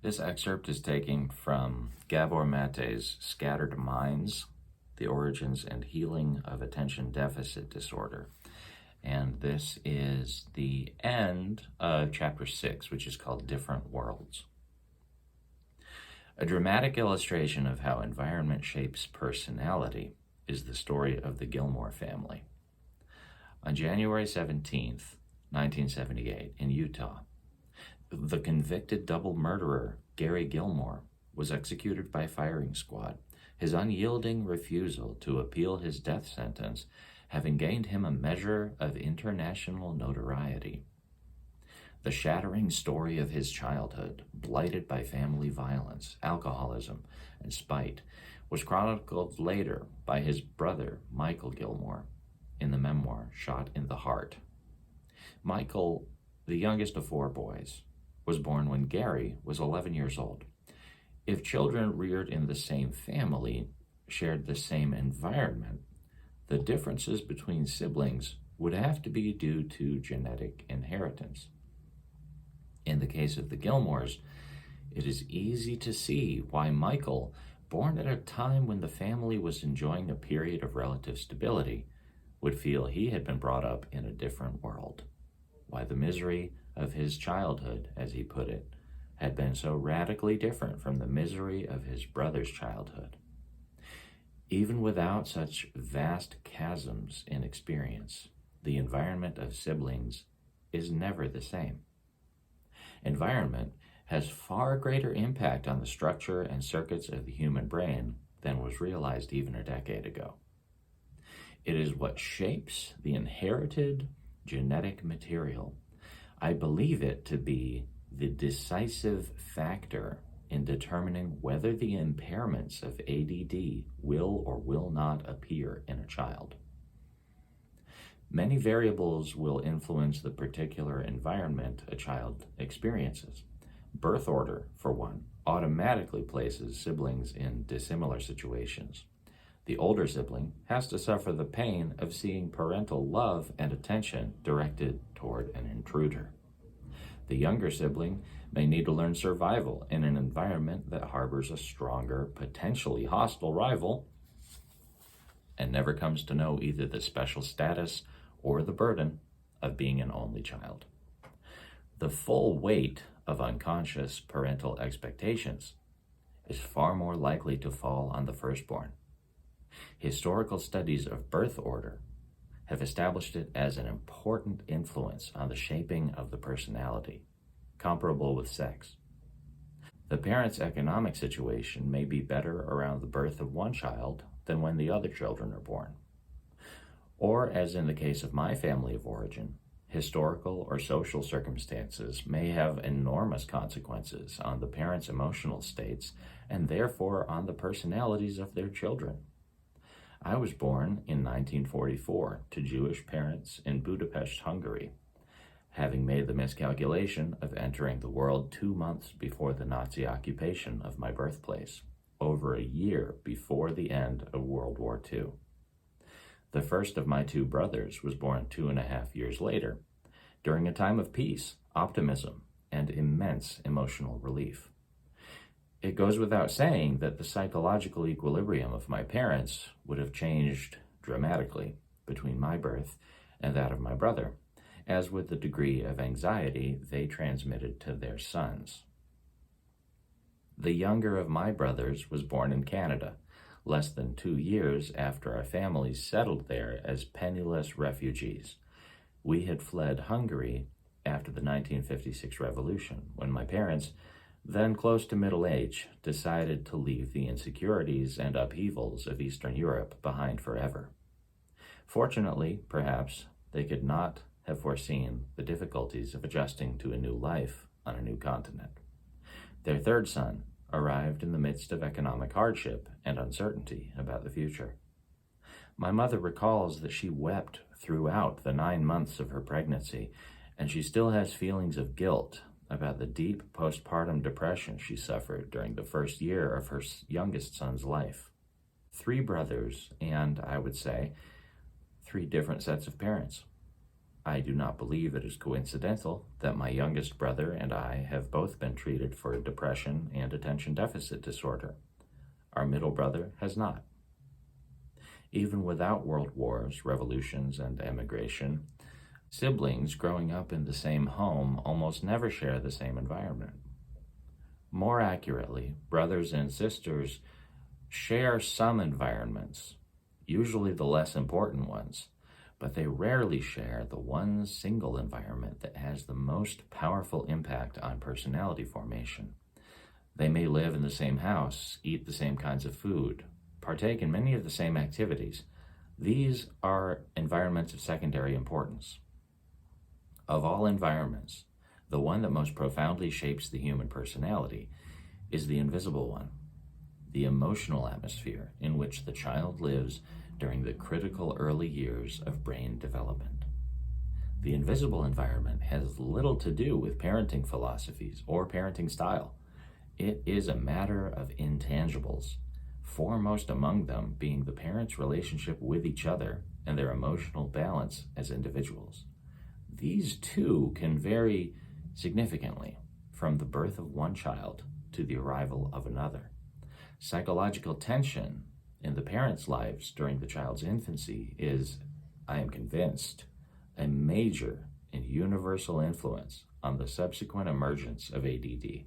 This excerpt is taken from Gabor Maté's Scattered Minds, The Origins and Healing of Attention Deficit Disorder. And this is the end of chapter 6, which is called Different Worlds. A dramatic illustration of how environment shapes personality is the story of the Gilmore family. On January 17th, 1978, in Utah, the convicted double murderer, Gary Gilmore, was executed by firing squad, his unyielding refusal to appeal his death sentence having gained him a measure of international notoriety. The shattering story of his childhood, blighted by family violence, alcoholism, and spite, was chronicled later by his brother, Michael Gilmore, in the memoir Shot in the Heart. Michael, the youngest of 4 boys, was born when Gary was 11 years old. If children reared in the same family shared the same environment, the differences between siblings would have to be due to genetic inheritance. In the case of the Gilmores, it is easy to see why Michael, born at a time when the family was enjoying a period of relative stability, would feel he had been brought up in a different world, why the misery of his childhood, as he put it, had been so radically different from the misery of his brother's childhood. Even without such vast chasms in experience, the environment of siblings is never the same. Environment has far greater impact on the structure and circuits of the human brain than was realized even a decade ago. It is what shapes the inherited genetic material. I believe it to be the decisive factor in determining whether the impairments of ADD will or will not appear in a child. Many variables will influence the particular environment a child experiences. Birth order, for one, automatically places siblings in dissimilar situations. The older sibling has to suffer the pain of seeing parental love and attention directed toward an intruder. The younger sibling may need to learn survival in an environment that harbors a stronger, potentially hostile rival, and never comes to know either the special status or the burden of being an only child. The full weight of unconscious parental expectations is far more likely to fall on the firstborn. Historical studies of birth order have established it as an important influence on the shaping of the personality, comparable with sex. The parent's economic situation may be better around the birth of one child than when the other children are born. Or, as in the case of my family of origin, historical or social circumstances may have enormous consequences on the parents' emotional states and therefore on the personalities of their children. I was born in 1944 to Jewish parents in Budapest, Hungary, having made the miscalculation of entering the world 2 months before the Nazi occupation of my birthplace, over a year before the end of World War II. The first of my 2 brothers was born 2.5 years later, during a time of peace, optimism, and immense emotional relief. It goes without saying that the psychological equilibrium of my parents would have changed dramatically between my birth and that of my brother, as with the degree of anxiety they transmitted to their sons. The younger of my brothers was born in Canada, less than 2 years after our families settled there as penniless refugees. We had fled Hungary after the 1956 revolution, when my parents, then close to middle age, decided to leave the insecurities and upheavals of Eastern Europe behind forever. Fortunately, perhaps, they could not have foreseen the difficulties of adjusting to a new life on a new continent. Their third son arrived in the midst of economic hardship and uncertainty about the future. My mother recalls that she wept throughout the 9 months of her pregnancy, and she still has feelings of guilt about the deep postpartum depression she suffered during the first year of her youngest son's life. 3 brothers and, I would say, 3 different sets of parents. I do not believe it is coincidental that my youngest brother and I have both been treated for depression and attention deficit disorder. Our middle brother has not. Even without world wars, revolutions, and emigration, siblings growing up in the same home almost never share the same environment. More accurately, brothers and sisters share some environments, usually the less important ones, but they rarely share the one single environment that has the most powerful impact on personality formation. They may live in the same house, eat the same kinds of food, partake in many of the same activities. These are environments of secondary importance. Of all environments, the one that most profoundly shapes the human personality is the invisible one, the emotional atmosphere in which the child lives during the critical early years of brain development. The invisible environment has little to do with parenting philosophies or parenting style. It is a matter of intangibles, foremost among them being the parents' relationship with each other and their emotional balance as individuals. These two can vary significantly from the birth of one child to the arrival of another. Psychological tension in the parents' lives during the child's infancy is, I am convinced, a major and universal influence on the subsequent emergence of ADD.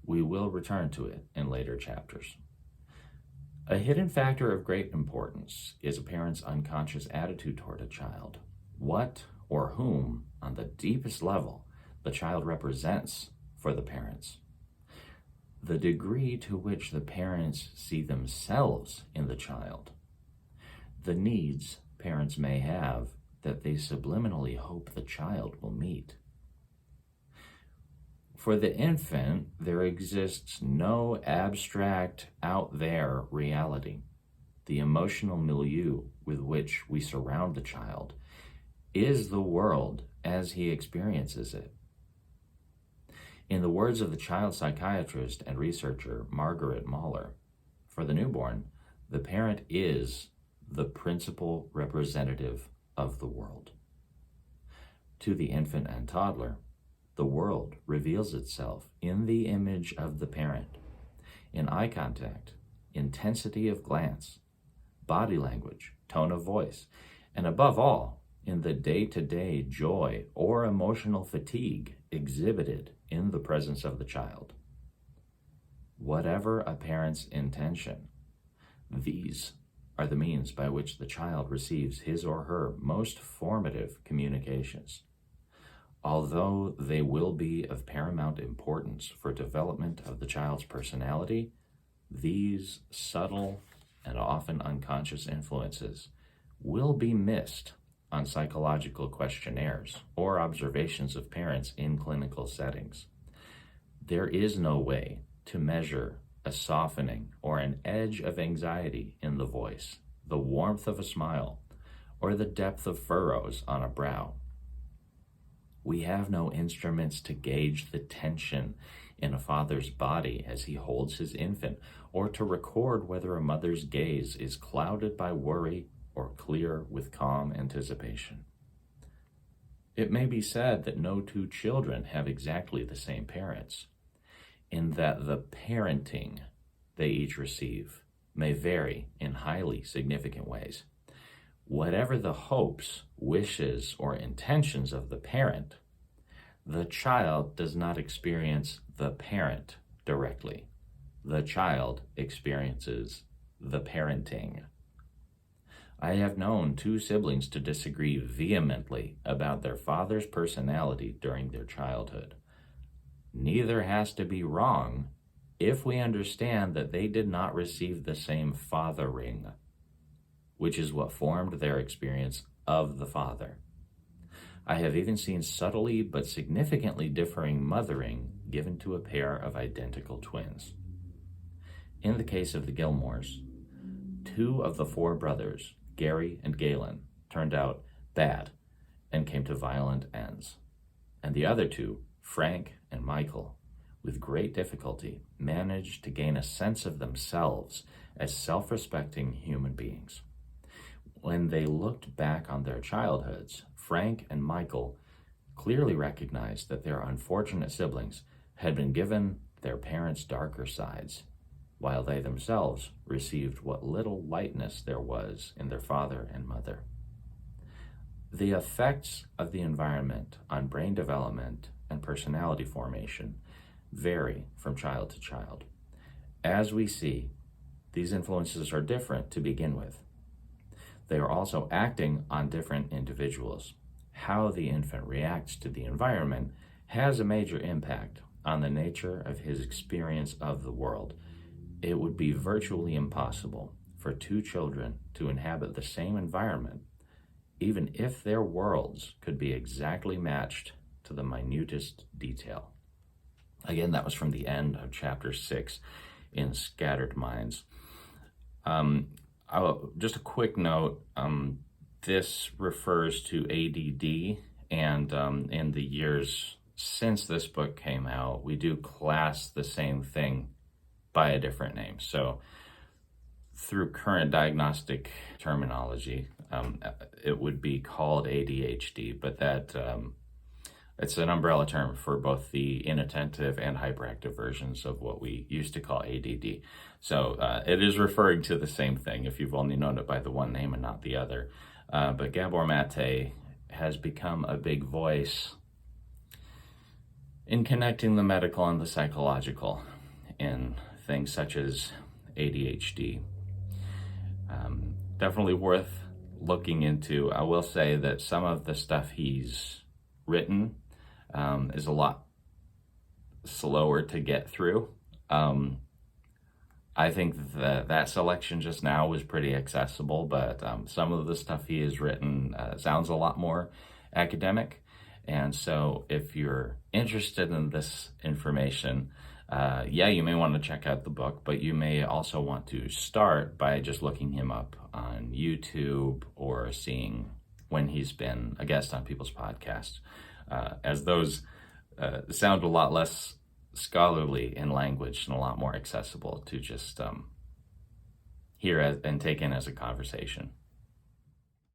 We will return to it in later chapters. A hidden factor of great importance is a parent's unconscious attitude toward a child. What or whom, on the deepest level, the child represents for the parents. The degree to which the parents see themselves in the child. The needs parents may have that they subliminally hope the child will meet. For the infant, there exists no abstract, out there reality. The emotional milieu with which we surround the child is the world as he experiences it. In the words of the child psychiatrist and researcher Margaret Mahler, for the newborn, the parent is the principal representative of the world. To the infant and toddler, the world reveals itself in the image of the parent, in eye contact, intensity of glance, body language, tone of voice, and above all, in the day-to-day joy or emotional fatigue exhibited in the presence of the child. Whatever a parent's intention, these are the means by which the child receives his or her most formative communications. Although they will be of paramount importance for development of the child's personality, these subtle and often unconscious influences will be missed on psychological questionnaires or observations of parents in clinical settings. There is no way to measure a softening or an edge of anxiety in the voice, the warmth of a smile, or the depth of furrows on a brow. We have no instruments to gauge the tension in a father's body as he holds his infant, or to record whether a mother's gaze is clouded by worry or clear with calm anticipation. It may be said that no two children have exactly the same parents, in that the parenting they each receive may vary in highly significant ways. Whatever the hopes, wishes, or intentions of the parent, the child does not experience the parent directly. The child experiences the parenting. I have known two siblings to disagree vehemently about their father's personality during their childhood. Neither has to be wrong if we understand that they did not receive the same fathering, which is what formed their experience of the father. I have even seen subtly but significantly differing mothering given to a pair of identical twins. In the case of the Gilmores, two of the four brothers, Gary and Galen, turned out bad and came to violent ends. And the other two, Frank and Michael, with great difficulty, managed to gain a sense of themselves as self-respecting human beings. When they looked back on their childhoods, Frank and Michael clearly recognized that their unfortunate siblings had been given their parents' darker sides, while they themselves received what little lightness there was in their father and mother. The effects of the environment on brain development and personality formation vary from child to child. As we see, these influences are different to begin with. They are also acting on different individuals. How the infant reacts to the environment has a major impact on the nature of his experience of the world. It would be virtually impossible for two children to inhabit the same environment, even if their worlds could be exactly matched to the minutest detail. Again, that was from the end of chapter 6 in Scattered Minds. Just a quick note, this refers to ADD, and in the years since this book came out, we do class the same thing by a different name. So through current diagnostic terminology, it would be called ADHD, but that it's an umbrella term for both the inattentive and hyperactive versions of what we used to call ADD. So it is referring to the same thing if you've only known it by the one name and not the other. But Gabor Maté has become a big voice in connecting the medical and the psychological in things such as ADHD. Definitely worth looking into. I will say that some of the stuff he's written is a lot slower to get through. I think that selection just now was pretty accessible, but some of the stuff he has written sounds a lot more academic. And so if you're interested in this information, you may want to check out the book, but you may also want to start by just looking him up on YouTube or seeing when he's been a guest on people's podcasts, as those sound a lot less scholarly in language and a lot more accessible to just hear and take in as a conversation.